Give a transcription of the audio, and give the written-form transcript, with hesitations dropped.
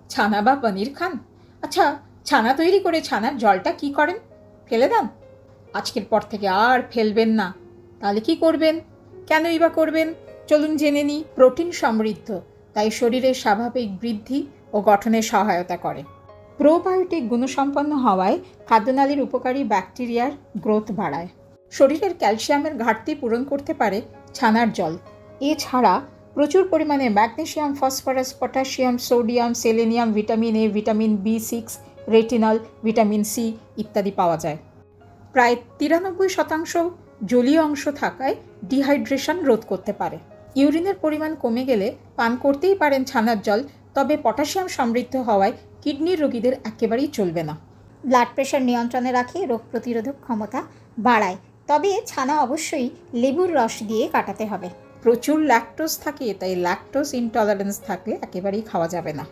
ছানা বা পনির খান? আচ্ছা, ছানা তৈরি করে ছানার জলটা কি করেন? ফেলে দেন? আজকের পর থেকে আর ফেলবেন না। তাহলে কি করবেন? কেনই বা করবেন? চলুন জেনে নিই। প্রোটিন সমৃদ্ধ, তাই শরীরের স্বাভাবিক বৃদ্ধি ও গঠনে সহায়তা করে। প্রোবায়োটিক গুণসম্পন্ন হওয়ায় খাদ্যনালীর উপকারী ব্যাকটেরিয়ার গ্রোথ বাড়ায়। শরীরের ক্যালসিয়ামের ঘাটতি পূরণ করতে পারে ছানার জল। এছাড়া প্রচুর পরিমাণে magnesium, phosphorus, potassium, sodium, selenium, vitamin A, vitamin বি6, রেটিনল, ভিটামিন সি ইত্যাদি পাওয়া যায়। প্রায় 93% জলীয় অংশ থাকায় ডিহাইড্রেশন রোধ করতে পারে। ইউরিনের পরিমাণ কমে গেলে পান করতেই পারেন ছানার জল, তবে পটাশিয়াম সমৃদ্ধ হওয়ায় কিডনির রোগীদের একেবারেই চলবে না। ব্লাড প্রেশার নিয়ন্ত্রণে রাখে, রোগ প্রতিরোধক ক্ষমতা বাড়ায়। তবে ছানা অবশ্যই লেবুর রস দিয়ে কাটাতে হবে। প্রচুর ল্যাকটোজ থাকে, তাই ল্যাকটোজ ইনটলারেন্স থাকলে একেবারেই খাওয়া যাবে না।